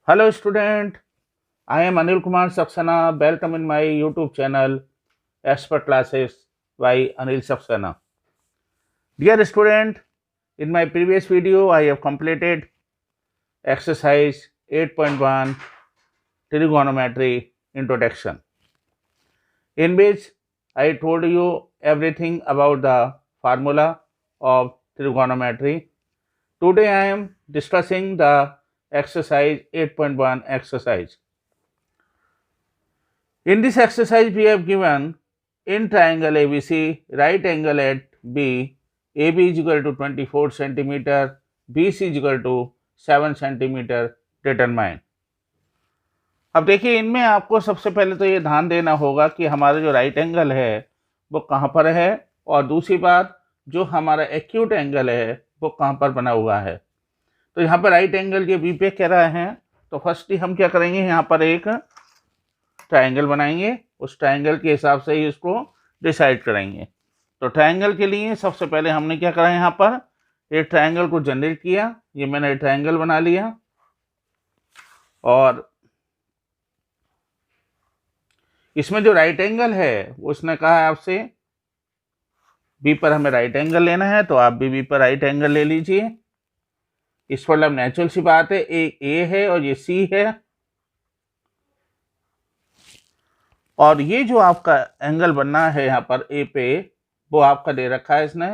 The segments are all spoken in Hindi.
Hello student, I am Anil Kumar Saxena. Welcome in my YouTube channel Expert Classes by Anil Saxena. Dear student, in my previous video I have completed exercise 8.1 trigonometry introduction, in which I told you everything about the formula of trigonometry. Today I am discussing the exercise 8.1 exercise. In this exercise, we have given in triangle ABC, right angle at B, AB is equal to 24 centimeter, BC is equal to 7 centimeter, determine. अब देखिए, इनमें आपको सबसे पहले तो ये ध्यान देना होगा कि हमारा जो राइट एंगल है वो कहाँ पर है, और दूसरी बात जो हमारा एक्यूट एंगल है वो कहाँ पर बना हुआ है। तो यहाँ पर राइट एंगल के बी पे कह रहा है, तो फर्स्ट ही हम क्या करेंगे, यहाँ पर एक ट्रायंगल बनाएंगे, उस ट्रायंगल के हिसाब से ही इसको डिसाइड करेंगे। तो ट्रायंगल के लिए सबसे पहले हमने क्या करा, यहाँ पर एक ट्रायंगल को जनरेट किया। ये मैंने ट्रायंगल बना लिया, और इसमें जो राइट एंगल है उसने कहा है आपसे बी पर हमें राइट एंगल लेना है, तो आप भी बी पर राइट एंगल ले लीजिए। इस पर अब नेचुरल सी बात है, एक ए है और ये सी है, और ये जो आपका एंगल बनना है यहाँ पर ए पे वो आपका दे रखा है इसने।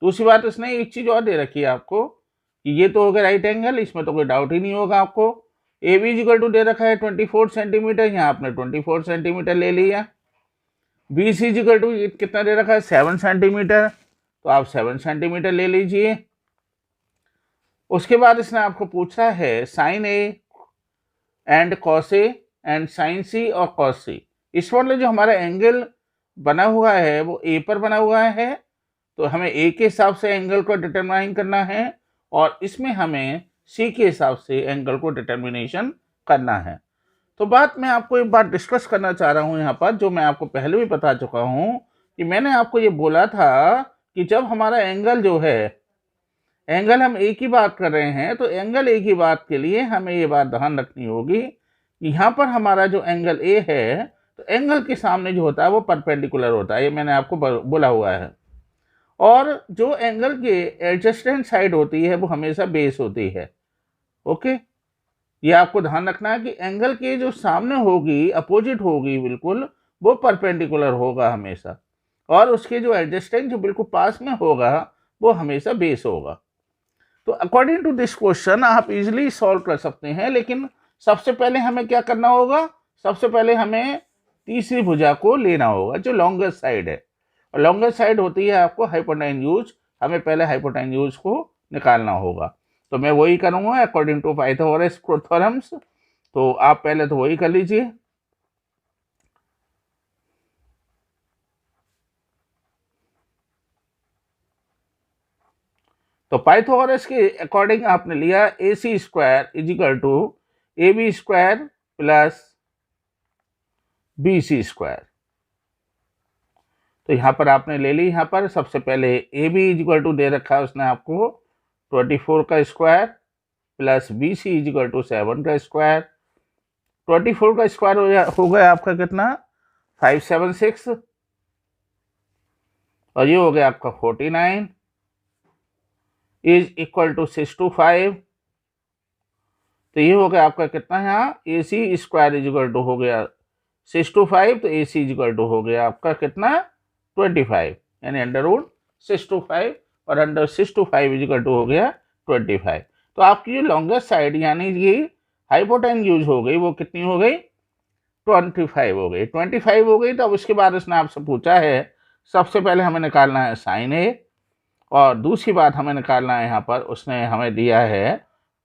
दूसरी बात, इसने एक चीज और दे रखी है आपको कि ये तो हो गया राइट एंगल, इसमें तो कोई डाउट ही नहीं होगा आपको। ए बी इक्वल टू दे रखा है 24 सेंटीमीटर, यहाँ आपने 24 सेंटीमीटर ले लिया। बी सी इक्वल टू कितना दे रखा है 7 सेंटीमीटर, तो आप 7 सेंटीमीटर ले लीजिए। उसके बाद इसने आपको पूछा है sine A and cos A and sine C और कॉस सी। इस वाले जो हमारा एंगल बना हुआ है वो ए पर बना हुआ है, तो हमें ए के हिसाब से एंगल को डिटरमाइन करना है, और इसमें हमें सी के हिसाब से एंगल को डिटर्मिनेशन करना है। तो बात मैं आपको एक बात डिस्कस करना चाह रहा हूँ यहाँ पर, जो मैं आपको पहले भी बता चुका हूँ कि मैंने आपको ये बोला था कि जब हमारा एंगल जो है, एंगल हम एक ही बात कर रहे हैं, तो एंगल एक ही बात के लिए हमें ये बात ध्यान रखनी होगी कि यहाँ पर हमारा जो एंगल ए है, तो एंगल के सामने जो होता है वो परपेंडिकुलर होता है, ये मैंने आपको बोला हुआ है। और जो एंगल के एडजस्टेंट साइड होती है वो हमेशा बेस होती है। ओके, ये आपको ध्यान रखना है कि एंगल के जो सामने होगी, अपोजिट होगी बिल्कुल, वो परपेंडिकुलर होगा हमेशा, और उसके जो एडजस्टेंट जो बिल्कुल पास में होगा वो हमेशा बेस होगा। तो अकॉर्डिंग टू दिस क्वेश्चन आप इजीली सॉल्व कर सकते हैं, लेकिन सबसे पहले हमें क्या करना होगा, सबसे पहले हमें तीसरी भुजा को लेना होगा जो लॉन्गेस्ट साइड है, और लॉन्गेस्ट साइड होती है आपको हाइपोटेन्यूज। हमें पहले हाइपोटेन्यूज को निकालना होगा, तो मैं वही करूँगा अकॉर्डिंग टू पाइथागोरस थ्योरम्स। तो आप पहले तो वही कर लीजिए। तो पाइथागोरस के अकॉर्डिंग आपने लिया A C square is equal to A B square plus B C square. तो यहाँ पर आपने ले ली, यहाँ पर सबसे पहले A B is equal to दे रखा है उसने आपको 24 का square plus B C is equal to 7 का स्क्वायर। 24 का स्क्वायर हो गया आपका कितना 576, और ये हो गया आपका 49 इज इक्वल टू 625। तो ये हो गया आपका कितना, यहाँ ए C square is equal to हो गया 625, तो ए सी इज इक्वल टू हो गया आपका कितना 25, यानी अंडर रूट 625, और अंडर 625 इज इक्वल टू हो गया 25। तो आपकी जो लॉन्गेस्ट साइड यानी ये हाइपोटेन्यूज हो गई वो कितनी हो गई 25 हो गई। 25 हो गई, तो अब उसके बाद उसने आपसे पूछा है सबसे पहले हमें निकालना है साइन ए, और दूसरी बात हमें निकालना है यहाँ पर उसने हमें दिया है,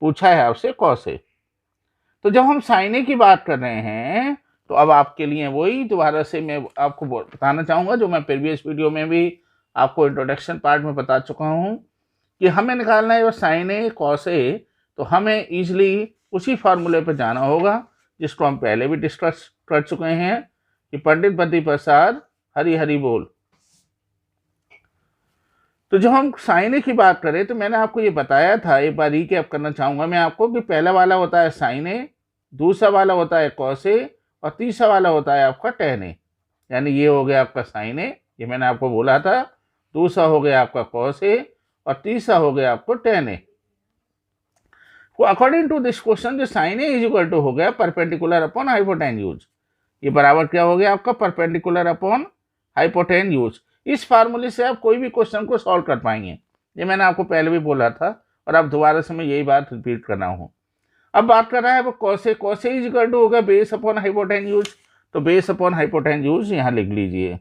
पूछा है आपसे कॉस ए। तो जब हम साइन ए की बात कर रहे हैं, तो अब आपके लिए वही दोबारा से मैं आपको बताना चाहूँगा जो मैं प्रीवियस वीडियो में भी आपको इंट्रोडक्शन पार्ट में बता चुका हूँ कि हमें निकालना है साइन ए कॉस ए। तो हमें ईजिली उसी फार्मूले पर जाना होगा जिसको हम पहले भी डिस्कस कर चुके हैं कि पंडित बद्री प्रसाद हरि हरि बोल। तो जब हम साइन ए की बात करें तो मैंने आपको ये बताया था, एक बार रीकैप करना चाहूँगा मैं आपको कि पहला वाला होता है साइन ए, दूसरा वाला होता है कॉस ए और तीसरा वाला होता है आपका टेन ए। यानी ये हो गया आपका साइन ए, ये मैंने आपको बोला था। दूसरा हो गया आपका कॉस ए और तीसरा हो गया आपको tan A. According to this question जो sine A is equal to हो गया परपेंडिकुलर अपॉन हाइपोटेन्यूज। ये बराबर क्या हो गया आपका परपेंडिकुलर अपॉन हाइपोटेन्यूज। इस फार्मूले से आप कोई भी क्वेश्चन को सॉल्व कर पाएंगे। ये मैंने आपको पहले भी बोला था और अब दोबारा से मैं यही बात रिपीट कर रहा हूँ। अब बात कर रहा है वो cos A is equal to हो गया बेस अपॉन हाइपोटेन्यूज। तो बेस अपॉन हाइपोटेन्यूज यहाँ लिख लीजिए।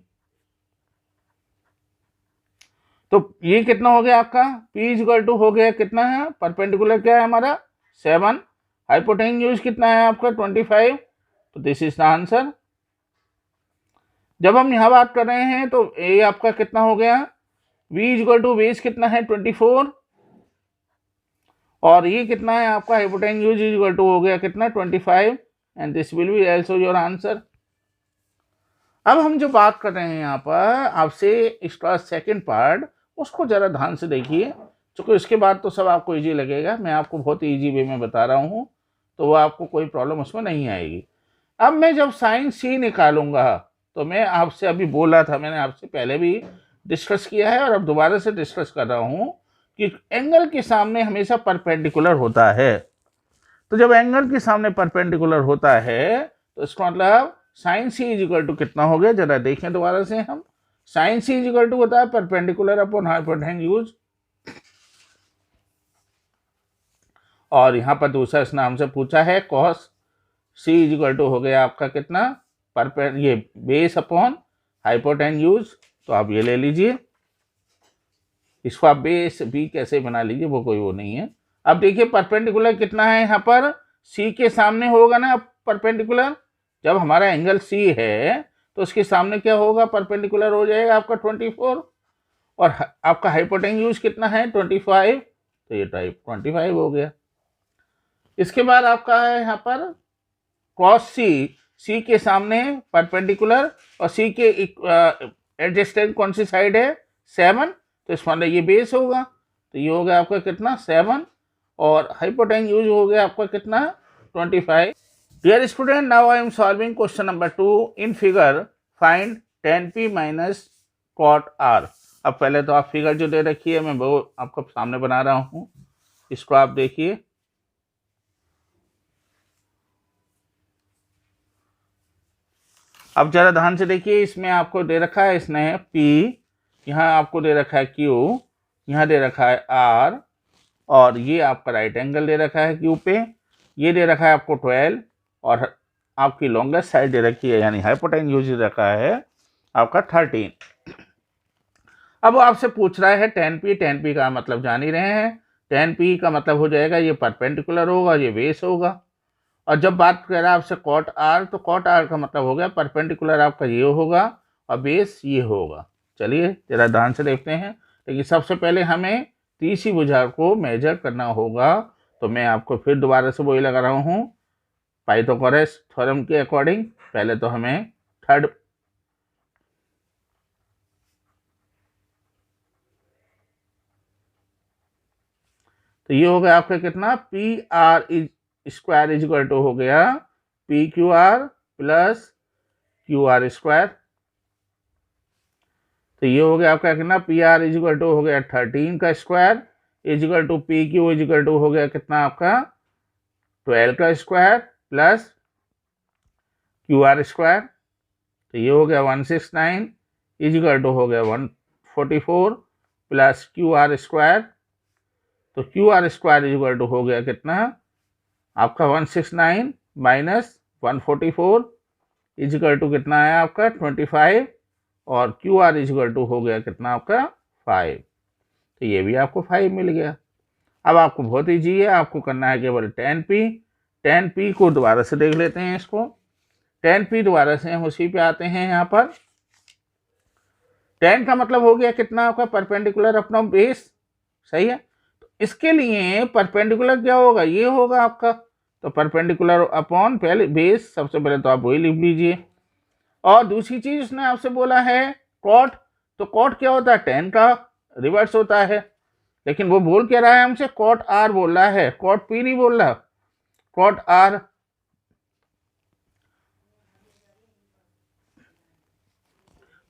तो ये कितना हो गया आपका P इज इक्वल टू हो गया कितना है परपेंडिकुलर क्या है हमारा 7, हाइपोटेन्यूज कितना है आपका 25। तो दिस इज द आंसर। जब हम यहाँ बात कर रहे हैं तो ए आपका कितना हो गया V is equal to base कितना है 24 और ये कितना है आपका हाइपोटेन्यूज इज इक्वल टू हो गया कितना 25 and this will be also your answer. अब हम जो बात कर रहे हैं यहाँ पर आपसे इसका सेकंड पार्ट, उसको जरा ध्यान से देखिए, क्योंकि उसके बाद तो सब आपको इजी लगेगा। मैं आपको बहुत इजी वे में बता रहा हूँ, तो वो आपको कोई प्रॉब्लम उसमें नहीं आएगी। अब मैं जब साइन सी निकालूंगा तो मैं आपसे अभी बोला था, मैंने आपसे पहले भी डिस्कस किया है और अब दोबारा से डिस्कस कर रहा हूँ कि एंगल के सामने हमेशा परपेंडिकुलर होता है। तो जब एंगल के सामने परपेंडिकुलर होता है तो इसका मतलब sine C is equal to कितना हो गया, जरा देखें दोबारा से हम। Sine C is equal to होता है परपेंडिकुलर अपॉन हाइपोटेन्यूज। और यहाँ पर दूसरा इसने हमसे पूछा है cos C is equal to हो गया आपका कितना ये बेस अपॉन हाइपोटेन्यूज। तो आप ये ले लीजिए, इसको आप बेस बी कैसे बना लीजिए, वो कोई वो नहीं है। अब देखिए परपेंडिकुलर कितना है यहाँ पर, सी के सामने होगा ना परपेंडिकुलर। जब हमारा एंगल सी है तो उसके सामने क्या होगा परपेंडिकुलर हो जाएगा आपका 24 और आपका हाइपोटेन्यूज कितना है 25। तो ये टाइप 25 हो गया। इसके बाद आपका है यहाँ पर कॉस सी के सामने परपेंडिकुलर और सी के एडजेस्टेंट कौन सी साइड है 7, तो इस मतलब ये बेस होगा। तो ये हो गया आपका कितना 7 और हाइपोटेन्यूज हो गया आपका कितना 25। Dear student, now I am solving question number 2 in figure find tan p minus cot r। अब पहले तो आप फिगर जो दे रखी है मैं वो आपको सामने बना रहा हूँ, इसको आप देखिए। अब जरा ध्यान से देखिए, इसमें आपको दे रखा है इसने P, यहाँ आपको दे रखा है Q, यहाँ दे रखा है R और ये आपका राइट एंगल दे रखा है Q पे, ये दे रखा है आपको 12 और आपकी लॉन्गेस्ट साइड दे रखी है यानी हाइपोटेन्यूज दे रखा है आपका 13। अब वो आपसे पूछ रहा है tan p का मतलब जान ही रहे हैं, tan p का मतलब हो जाएगा ये परपेंडिकुलर होगा, ये बेस होगा। और जब बात कर रहा है आपसे cot r, तो cot r का मतलब हो गया परपेंडिकुलर आपका ये होगा और बेस ये होगा। चलिए जरा ध्यान से देखते हैं, लेकिन सबसे पहले हमें तीसरी भुजा को मेजर करना होगा। तो मैं आपको फिर दोबारा से वही लगा रहा हूँ पाइथागोरस थ्योरम के अकॉर्डिंग। पहले तो हमें थर्ड तो ये हो गया आपका कितना P R is square is equal to हो गया P Q R plus Q R square. तो ये हो गया आपका कितना P R is equal to हो गया 13 का square is equal to P Q is equal to हो गया कितना आपका 12 का square plus Q R square. तो ये हो गया 169 इज इक्वल टू हो गया 144 प्लस क्यू आर स्क्वायर। तो Q R square is equal to हो गया कितना आपका 169 माइनस 144 इज इक्वल टू कितना है आपका 25 और Q R is equal to हो गया कितना आपका 5। तो ये भी आपको 5 मिल गया। अब आपको बहुत ईजी है, आपको करना है केवल tan p को दोबारा से देख लेते हैं। इसको tan p दोबारा से हम उसी पे आते हैं। यहाँ पर tan का मतलब हो गया कितना आपका परपेंडिकुलर अपना बेस, सही है। तो इसके लिए परपेंडिकुलर क्या होगा, ये होगा आपका। तो परपेंडिकुलर अपॉन पहले बेस, सबसे पहले तो आप वही लिख लीजिए। और दूसरी चीज उसने आपसे बोला है कॉट, तो कॉट क्या होता है tan का रिवर्स होता है, लेकिन वो बोल क्या रहा है हमसे कॉट r बोल रहा है, कॉट p नहीं बोल रहा, कॉट r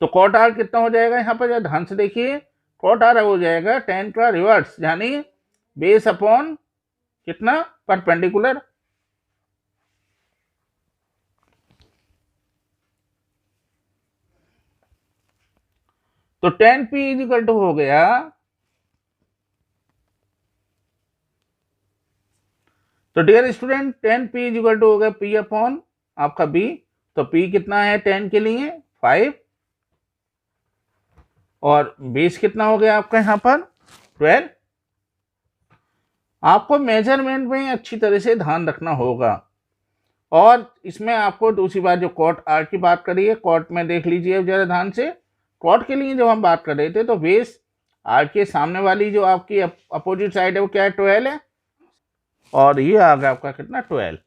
तो कॉट आर कितना हो जाएगा यहाँ पर, ध्यान से देखिए, कॉट आर हो जाएगा tan का रिवर्स, यानी बेस अपॉन कितना, परपेंडिकुलर। तो tan p is equal to हो गया, तो dear student tan p is equal to हो गया p अपॉन आपका b। तो p कितना है tan के लिए 5, और बेस कितना हो गया आपका यहाँ पर 12। आपको मेजरमेंट में अच्छी तरह से ध्यान रखना होगा। और इसमें आपको दूसरी बात, जो कॉट आर की बात करी है, कॉट में देख लीजिए जरा ध्यान से, कॉट के लिए जब हम बात कर रहे थे तो बेस आर के सामने वाली जो आपकी अपोजिट साइड है वो क्या है, 12 है, और ये आ गया आपका कितना 12।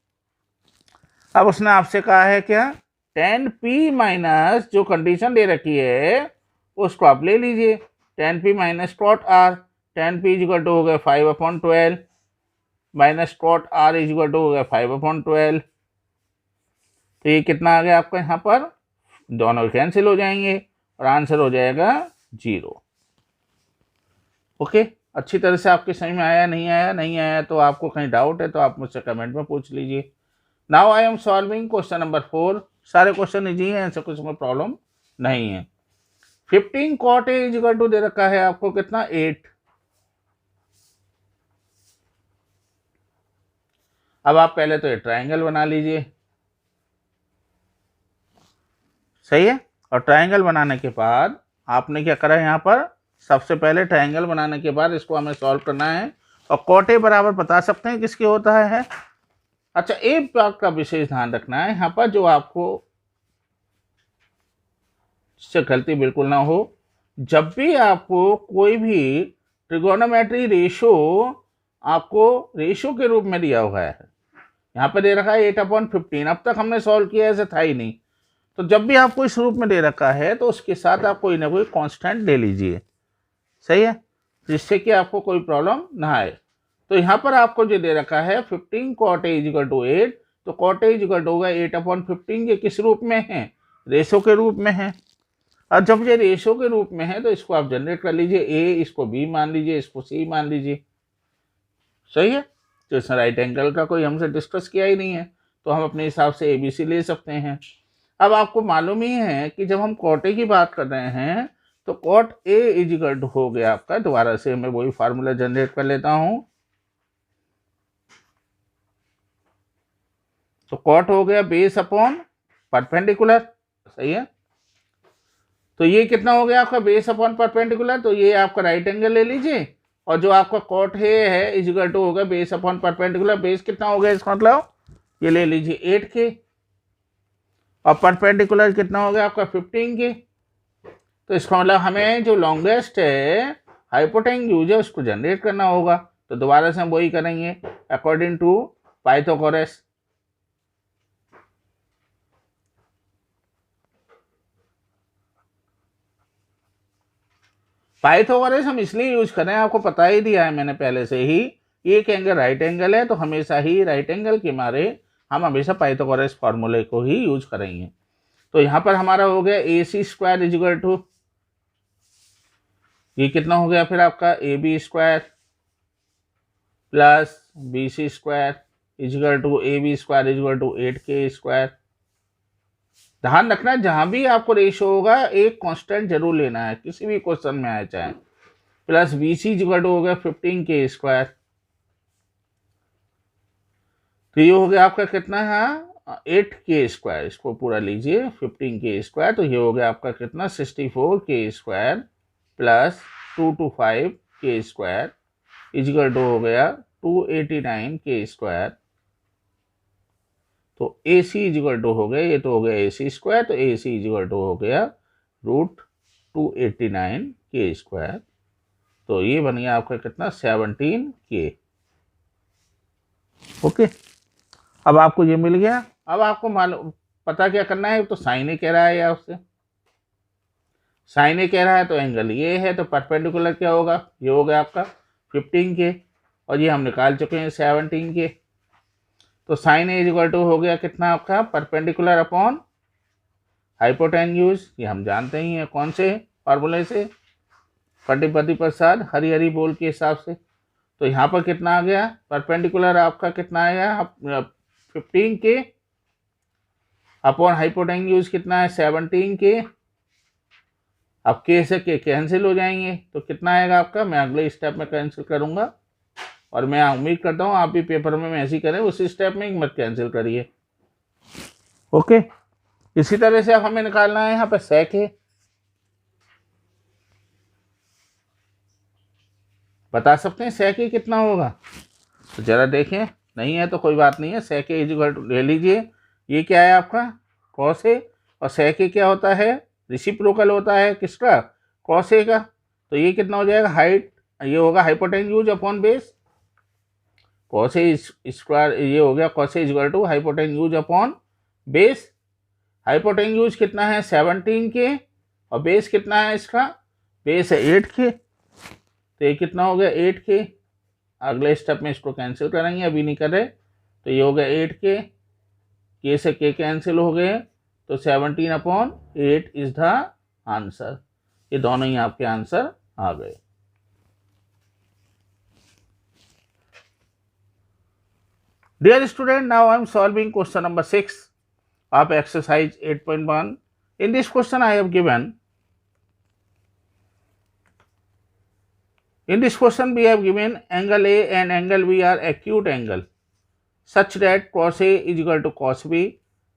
अब उसने आपसे कहा है क्या, tan p माइनस जो कंडीशन दे रखी है उसको आप ले लीजिए, tan p minus cot R, tan p is equal to हो गया 5/12 minus cot R is equal to हो गया 5/12। तो ये कितना आ गया आपका यहाँ पर, दोनों कैंसिल हो जाएंगे और आंसर हो जाएगा 0। ओके, अच्छी तरह से आपके समझ में आया, नहीं आया, नहीं आया तो आपको कहीं डाउट है तो आप मुझसे कमेंट में पूछ लीजिए। Now I am solving question number 4। सारे क्वेश्चन इजी हैं, ऐसे कुछ में प्रॉब्लम नहीं है। 15 cot a is equal to दे रखा है आपको कितना 8। अब आप पहले तो ये ट्राइंगल बना लीजिए, सही है। और ट्राइंगल बनाने के बाद आपने क्या करा यहाँ पर, सबसे पहले ट्राइंगल बनाने के बाद इसको हमें सॉल्व करना है। और cot a बराबर बता सकते हैं किसके होता है। अच्छा, एक बात का विशेष ध्यान रखना है यहाँ पर, जो आपको इससे गलती बिल्कुल ना हो, जब भी आपको कोई भी ट्रिगोनोमेट्री रेशो आपको रेशो के रूप में दिया हुआ है, यहाँ पे दे रखा है 8/15, अब तक हमने सॉल्व किया ऐसे था ही नहीं, तो जब भी आपको इस रूप में दे रखा है तो उसके साथ आप कोई ना कोई कांस्टेंट ले लीजिए, सही है, जिससे कि आपको कोई प्रॉब्लम ना आए। तो यहाँ पर आपको जो दे रखा है 15 cot a is equal to 8, तो cot a is equal to होगा 8/15, ये किस रूप में है, रेशो के रूप में है। और जब ये रेशो के रूप में है तो इसको आप जनरेट कर लीजिए, a इसको b मान लीजिए, इसको c मान लीजिए, सही है। तो इसमें राइट एंगल का कोई हमसे डिस्कस किया ही नहीं है, तो हम अपने हिसाब से ABC ले सकते हैं। अब आपको मालूम ही है कि जब हम cot a की बात कर रहे हैं तो cot a is equal to हो गया आपका, दोबारा से मैं वही फार्मूला जनरेट कर लेता हूं, तो cot हो गया बेस अपॉन परपेंडिकुलर, सही है। तो ये कितना हो गया आपका बेस अपॉन परपेंडिकुलर, तो ये आपका राइट एंगल ले लीजिए, और जो आपका cot a है इज इक्वल टू होगा बेस अपॉन परपेंडिकुलर, बेस कितना हो गया इसका मतलब ये ले लीजिए 8 के, और परपेंडिकुलर कितना हो गया आपका 15 के। तो इसका मतलब हमें जो लॉन्गेस्ट है हाइपोटेन्यूज है उसको जनरेट करना होगा, तो दोबारा से हम वही करेंगे अकॉर्डिंग टू पाइथागोरस। पाइथागोरस हम इसलिए यूज कर रहे हैं, आपको पता ही दिया है मैंने पहले से ही, एक एंगल राइट एंगल है तो हमेशा ही राइट एंगल के मारे हम हमेशा पाइथागोरस फॉर्मूले को ही यूज करेंगे। तो यहाँ पर हमारा हो गया AC² इज इक्वल टू, ये कितना हो गया फिर आपका AB² plus BC² is equal to AB² is equal to 8K²। ध्यान रखना जहां भी आपको रेशियो होगा एक कांस्टेंट जरूर लेना है, किसी भी क्वेश्चन में आए चाहे। Plus BC is equal to हो गया 15K², तो ये हो गया आपका कितना है 8K², इसको पूरा लीजिए 15K², तो ये हो गया आपका कितना 64K² plus 225K² is equal to हो गया 289K²। तो AC इज इक्वल टू हो गया, ये तो हो गया AC², तो AC इज इक्वल टू हो गया √289K², तो ये बन गया आपका कितना 17K। ओके, अब आपको ये मिल गया। अब आपको मालूम पता क्या करना है, तो साइन ए कह रहा है या उससे साइन ए कह रहा है तो एंगल ये है, तो परपेंडिकुलर क्या होगा, ये हो गया आपका 15K, और ये हम निकाल चुके हैं 17K। तो sine A is equal to हो गया कितना आपका परपेंडिकुलर अपॉन हाइपोटेन्यूज, ये हम जानते ही हैं कौन से फार्मूले से, पट्टी प्रसाद हरी बोल के हिसाब से। तो यहाँ पर कितना आ गया, परपेंडिकुलर आपका कितना आया 15 के अपॉन हाइपोटेन्यूज कितना है 17 के। अब के से के कैंसिल हो जाएंगे तो कितना आएगा आपका, मैं अगले स्टेप में कैंसिल करूंगा और मैं उम्मीद करता हूँ आप भी पेपर में ऐसे ही करें, उसी स्टेप में मत कैंसिल करिए। ओके, इसी तरह से अब हमें निकालना है यहाँ पे सेक है, बता सकते हैं सेक ए कितना होगा, तो जरा देखें, नहीं है तो कोई बात नहीं है, सेक ए इक्वल टू ले लीजिए, ये क्या है आपका कॉस ए, और सेक ए क्या होता है, रेसिप्रोकल होता है किसका, कॉस ए का। तो ये कितना हो जाएगा, हाइट ये होगा hypotenuse upon base, cos A square ये हो गया cos A equal to hypotenuse upon base. Hypotenuse कितना है 17 के और बेस कितना है इसका, बेस है 8 के, तो ये कितना हो गया 8 के। अगले स्टेप में इसको कैंसिल करेंगे, अभी नहीं कर रहे, तो ये हो गया 8 के से के कैंसिल हो गए, तो 17 अपॉन 8 इज द आंसर। ये दोनों ही आपके आंसर आ गए। Dear student, now I am solving question number 6 of exercise 8.1. In this question I have given, in this question we have given angle A and angle B are acute angle such that cos A is equal to cos B,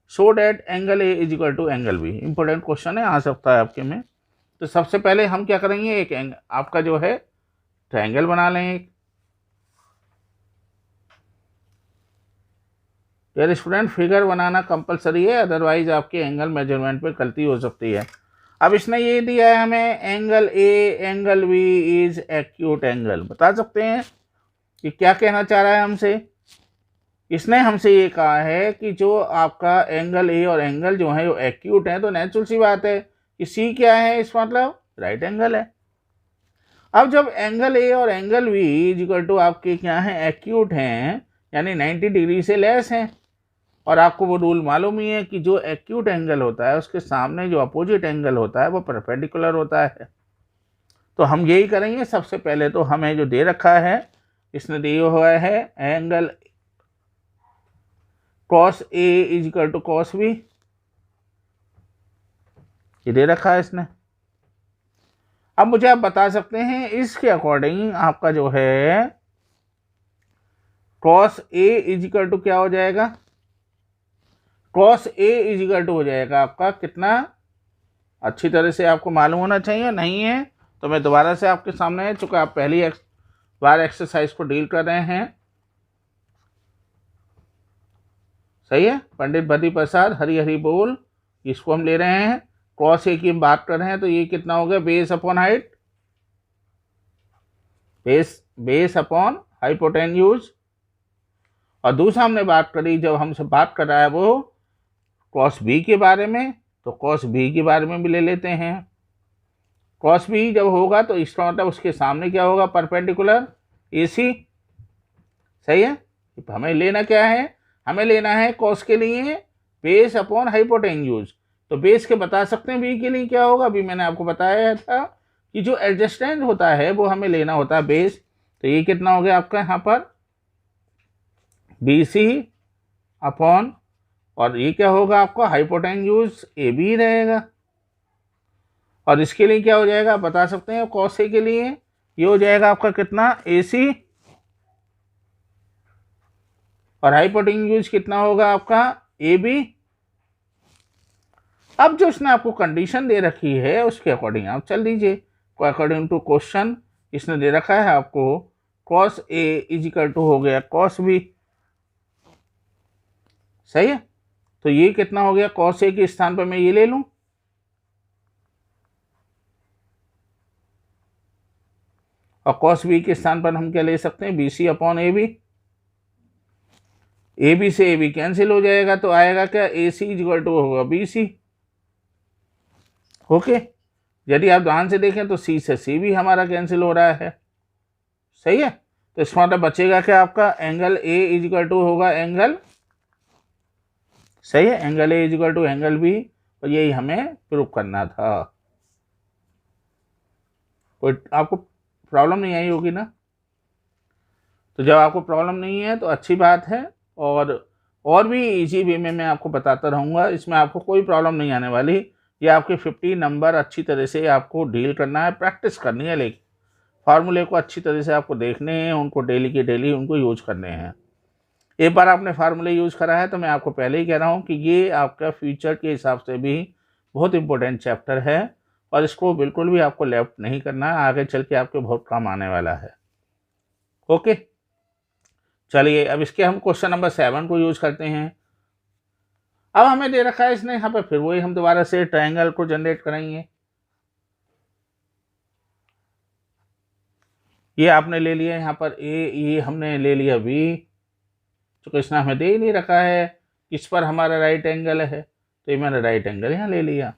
so that angle A is equal to angle B. Important question है, आ सकता है आपके में। तो सबसे पहले हम क्या करेंगे, एक आपका जो है ट्रायंगल बना लें एक। यार स्टूडेंट, फिगर बनाना कंपलसरी है, अदरवाइज आपके एंगल मेजरमेंट पे गलती हो सकती है। अब इसने ये दिया है हमें angle A angle B is acute angle, बता सकते हैं कि क्या कहना चाह रहा है हमसे। इसने हमसे ये कहा है कि जो आपका एंगल ए और एंगल जो है वो एक्यूट है, तो नेचुरल सी बात है कि सी क्या है, इस मतलब राइट एंगल है। अब जब एंगल ए और angle B is equal to आपके क्या है, एक्यूट हैं, यानी 90 डिग्री से लेस हैं, और आपको वो रूल मालूम ही है कि जो एक्यूट एंगल होता है उसके सामने जो अपोजिट एंगल होता है वो परपेंडिकुलर होता है। तो हम यही करेंगे। सबसे पहले तो हमें जो दे रखा है, इसने दिया हुआ है angle cos A is equal to cos B, ये दे रखा है इसने। अब मुझे आप बता सकते हैं इसके अकॉर्डिंग आपका जो है cos A is equal to क्या हो जाएगा, cos A is equal to हो जाएगा आपका कितना, अच्छी तरह से आपको मालूम होना चाहिए, नहीं है तो मैं दोबारा से आपके सामने है, चूँकि आप पहली बार एक्सरसाइज को डील कर रहे हैं। सही है, पंडित बद्री प्रसाद हरी बोल, इसको हम ले रहे हैं, कॉस ए की हम बात कर रहे हैं, तो ये कितना हो गया, base upon height, base upon hypotenuse. और दूसरा हमने बात करी, जब हमसे बात कर रहा है वो कॉस बी के बारे में, तो कॉस बी के बारे में भी ले लेते हैं। कॉस बी जब होगा तो इसका मतलब उसके सामने क्या होगा, परपेंडिकुलर ए सी। सही है, हमें लेना क्या है, हमें लेना है कॉस के लिए बेस अपॉन हाइपोटेन्यूज। तो बेस के बता सकते हैं बी के लिए क्या होगा, अभी मैंने आपको बताया था कि जो एडजस्टेंट होता है वो हमें लेना होता है बेस। तो ये कितना हो गया आपका यहाँ पर बी सी अपॉन, और ये क्या होगा आपका हाइपोटेन्यूज ए बी रहेगा। और इसके लिए क्या हो जाएगा बता सकते हैं, कॉस ए के लिए ये हो जाएगा आपका कितना ए सी, और हाइपोटेन्यूज कितना होगा आपका ए बी। अब जो उसने आपको कंडीशन दे रखी है उसके अकॉर्डिंग आप चल दीजिए। अकॉर्डिंग टू क्वेश्चन इसने दे रखा है आपको cos A is equal to हो गया कॉस बी। सही है, तो ये कितना हो गया, कॉस ए के स्थान पर मैं ये ले लूं, और कॉस बी के स्थान पर हम क्या ले सकते हैं, B C upon A B. A B से ए बी कैंसिल हो जाएगा, तो आएगा क्या, A C is equal to होगा बी सी। ओके, यदि आप ध्यान से देखें तो सी से सी भी हमारा कैंसिल हो रहा है। सही है, तो इसका मतलब बचेगा क्या आपका, angle A is equal to होगा एंगल, सही है, angle A is equal to angle B, और यही हमें प्रूव करना था। कोई आपको प्रॉब्लम नहीं आई होगी ना? तो जब आपको प्रॉब्लम नहीं है तो अच्छी बात है, और भी इजी वे में मैं आपको बताता रहूँगा, इसमें आपको कोई प्रॉब्लम नहीं आने वाली। ये आपके 50 नंबर अच्छी तरह से आपको डील करना है, प्रैक्टिस करनी है, लेकिन फार्मूले को अच्छी तरह से आपको देखने हैं, उनको डेली के डेली उनको यूज करने हैं। एक बार आपने फार्मूले यूज़ करा है तो मैं आपको पहले ही कह रहा हूँ कि ये आपका फ्यूचर के हिसाब से भी बहुत इंपॉर्टेंट चैप्टर है, और इसको बिल्कुल भी आपको लेफ्ट नहीं करना है, आगे चल के आपके बहुत काम आने वाला है। ओके, चलिए अब इसके हम क्वेश्चन नंबर 7 को यूज करते हैं। अब हमें दे रखा है इसने यहाँ पर, फिर वही हम दोबारा से ट्रायंगल को जनरेट करेंगे। ये आपने ले लिया यहाँ पर ए, ये हमने ले लिया बी, तो इसने हमें दे ही नहीं रखा है किस पर हमारा राइट एंगल है, तो ये मैंने राइट एंगल यहाँ ले लिया।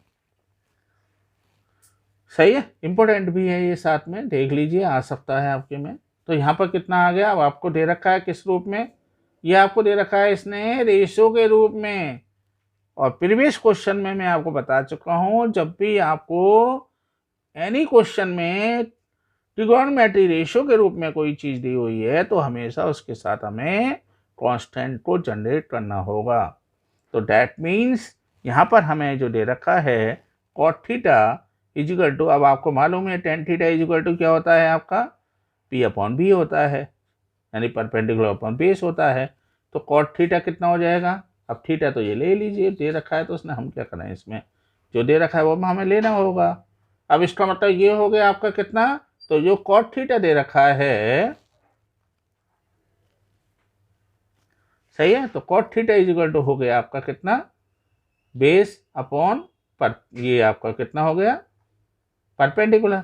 सही है, इंपॉर्टेंट भी है ये, साथ में देख लीजिए आ सकता है आपके में। तो यहाँ पर कितना आ गया, अब आपको दे रखा है किस रूप में, ये आपको दे रखा है इसने रेशो के रूप में। और प्रीवियस क्वेश्चन में मैं आपको बता चुका हूँ, जब भी आपको एनी क्वेश्चन में ट्रिगोनोमेट्री रेशो के रूप में कोई चीज़ दी हुई है तो हमेशा उसके साथ हमें कांस्टेंट को जनरेट करना होगा। तो डैट मीन्स यहाँ पर हमें जो दे रखा है कॉट थीटा इजिकल टू, अब आपको मालूम है टेन थीटा इजिकल टू क्या होता है आपका, पी अपॉन बी होता है, यानी परपेंडिकुलर अपॉन बेस होता है। तो कॉट थीटा कितना हो जाएगा, अब थीटा तो ये ले लीजिए, दे रखा है तो उसने हम क्या करें, इसमें जो दे रखा है वो हमें लेना होगा। अब इसका मतलब ये हो गया आपका कितना, तो जो कॉट थीटा दे रखा है, सही है, तो कॉट थीटा इजिकल टू हो गया आपका कितना, बेस अपॉन पर, ये आपका कितना हो गया, परपेंडिकुलर।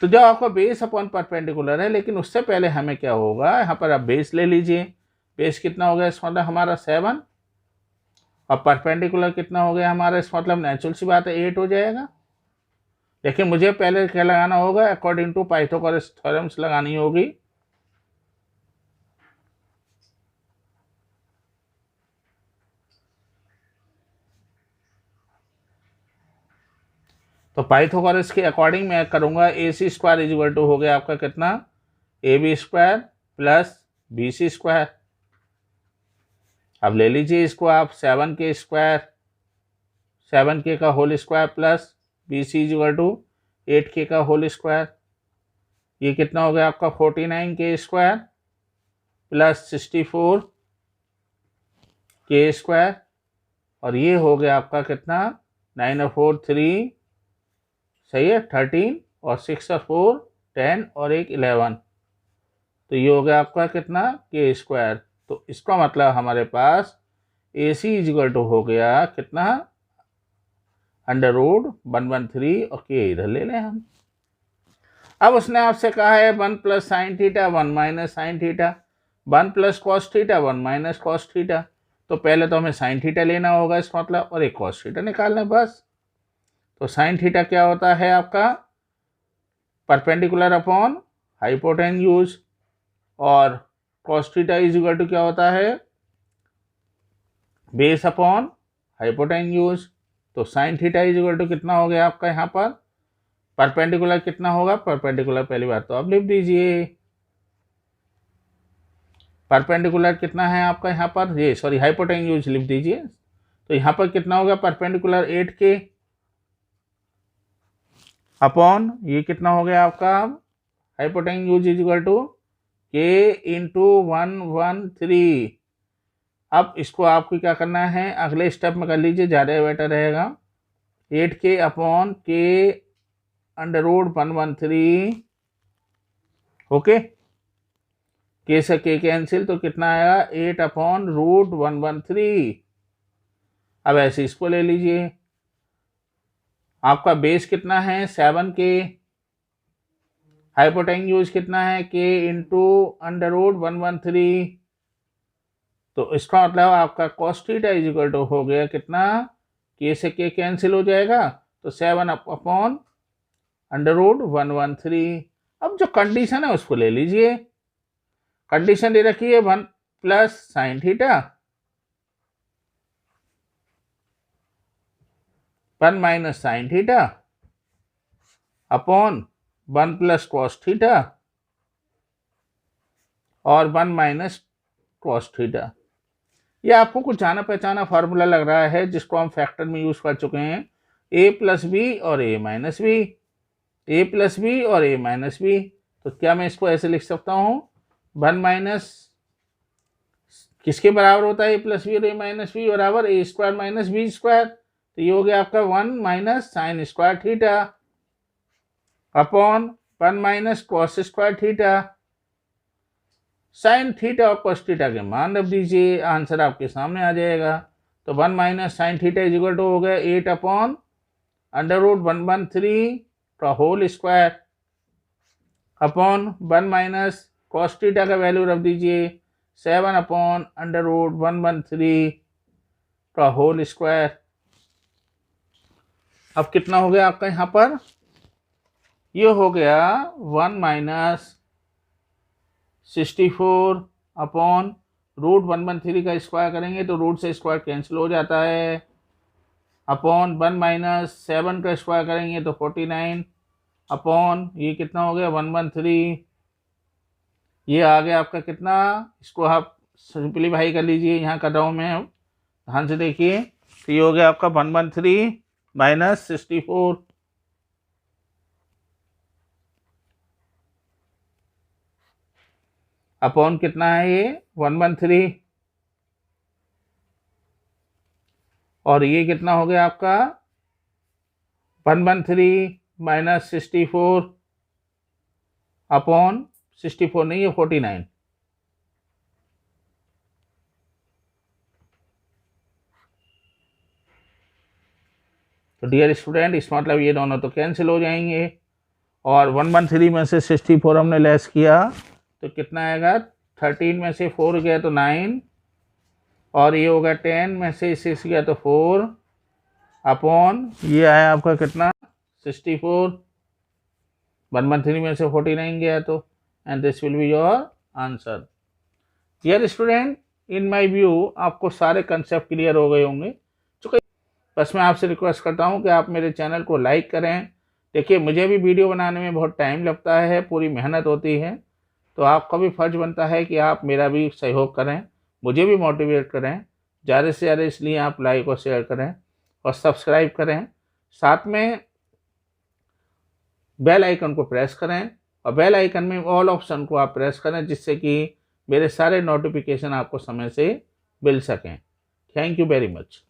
तो जब आपका बेस अपॉन परपेंडिकुलर है, लेकिन उससे पहले हमें क्या होगा, यहाँ पर आप बेस ले लीजिए, बेस कितना हो गया इसका मतलब हमारा 7, और परपेंडिकुलर कितना हो गया हमारा, इसका मतलब नेचुरल सी बात है 8 हो जाएगा। लेकिन मुझे पहले क्या लगाना होगा, अकॉर्डिंग टू पाइथागोरस थ्योरम्स लगानी होगी। तो पाइथागोरस के अकॉर्डिंग मैं करूंगा, A C square is equal to हो गया आपका कितना, A B square plus B C square. अब ले लीजिए इसको आप 7k स्क्वायर, 7k का whole square plus B C is equal to 8k का होल स्क्वायर, ये कितना हो गया आपका 49k square plus 64k square, और ये हो गया आपका कितना 9 और 4 3, सही है 13, और 6 और 4 10, और 1 11, तो ये हो गया आपका कितना k स्क्वायर। तो इसका मतलब हमारे पास ए सी इजिकल टू हो गया कितना, √113, और के इधर ले लें हम। अब उसने आपसे कहा है 1 plus sine theta 1 minus sine theta, 1 plus cos theta 1 minus cos theta. तो पहले तो हमें साइन थीटा लेना होगा इसका मतलब, और एक कॉस थीटा निकालना है बस। तो साइन थीटा क्या होता है आपका, परपेंडिकुलर अपॉन हाइपोटेन्यूज, और cos theta is equal to क्या होता है, बेस अपॉन हाइपोटेन्यूज। तो sine theta is equal to कितना हो गया आपका यहाँ पर, परपेंडिकुलर कितना होगा, परपेंडिकुलर पहली बात तो आप लिख दीजिए, परपेंडिकुलर कितना है आपका यहाँ पर, ये सॉरी हाइपोटेन्यूज लिख दीजिए। तो यहाँ पर कितना होगा, परपेंडिकुलर 8k अपॉन ये कितना हो गया आपका, hypotenuse is equal to k into 113। अब इसको आपको क्या करना है, अगले स्टेप में कर लीजिए, ज़्यादा बेटर रहेगा। 8k upon k √113, okay, k से k कैंसिल, तो कितना आएगा 8 अपॉन √113। अब ऐसे इसको ले लीजिए, आपका बेस कितना है 7k, हाइपोटेन्यूज कितना है k इंटू √113। तो इसका मतलब आपका cos theta is equal to हो गया कितना, k से k कैंसिल हो जाएगा, तो 7 अपॉन √113। अब जो कंडीशन है उसको ले लीजिए, कंडीशन दे रखी है 1 plus sine theta 1 minus sine theta upon 1 plus cos theta और 1 माइनस कॉस थीटा। ये आपको कुछ जाना पहचाना फार्मूला लग रहा है जिसको हम फैक्टर में यूज कर चुके हैं, a प्लस बी और a minus B, a plus B और a माइनस बी। तो क्या मैं इसको ऐसे लिख सकता हूँ, 1 माइनस किसके बराबर होता है a प्लस बी और a माइनस बी बराबर a square minus B square. तो ये हो गया आपका 1 minus sine square theta upon 1 minus cos square theta. Sine theta और कॉस थीटा के मान रख दीजिए, आंसर आपके सामने आ जाएगा। तो 1 minus sine theta is equal to हो गया 8 अपॉन अंडर रूट 1/3 का whole square upon 1 minus cos theta का वैल्यू रख दीजिए 7 अपॉन अंडर रूट 1/3 का होल स्क्वायर। अब कितना हो गया आपका यहाँ पर, ये हो गया 1 माइनस 64 अपॉन रूट 1/3 का स्क्वायर करेंगे तो रूट से स्क्वायर कैंसिल हो जाता है, अपॉन 1 माइनस 7 का स्क्वायर करेंगे तो 49 अपॉन ये कितना हो गया 1/3। ये आ गया आपका कितना, इसको आप सिंपलीफाई कर लीजिए, यहाँ कर रहा हूँ मैं, ध्यान से देखिए। तो ये हो गया आपका 1/3 माइनस 64 अपॉन कितना है ये 1/3 और ये कितना हो गया आपका 1/3 माइनस 64 अपॉन 64 नहीं है 49। तो डियर स्टूडेंट इस मतलब ये दोनों तो कैंसिल हो जाएंगे और 1/3 में से 64 हमने लेस किया तो कितना आएगा, 13 में से 4 गया तो 9 और ये होगा 10 में से 6 गया तो 4 अपॉन ये आया आपका कितना 64, 1/3 में से 49 गया तो, and this will be your answer. Dear student in my view आपको सारे कंसेप्ट क्लियर हो गए होंगे। बस मैं आपसे रिक्वेस्ट करता हूं कि आप मेरे चैनल को लाइक करें। देखिए मुझे भी वीडियो बनाने में बहुत टाइम लगता है, पूरी मेहनत होती है, तो आपका भी फर्ज बनता है कि आप मेरा भी सहयोग करें, मुझे भी मोटिवेट करें ज़्यादा से ज़्यादा। इसलिए आप लाइक और शेयर करें और सब्सक्राइब करें, साथ में बेल आइकन को प्रेस करें और बेल आइकन में ऑल ऑप्शन को आप प्रेस करें जिससे कि मेरे सारे नोटिफिकेशन आपको समय से मिल सकें। Thank you very much.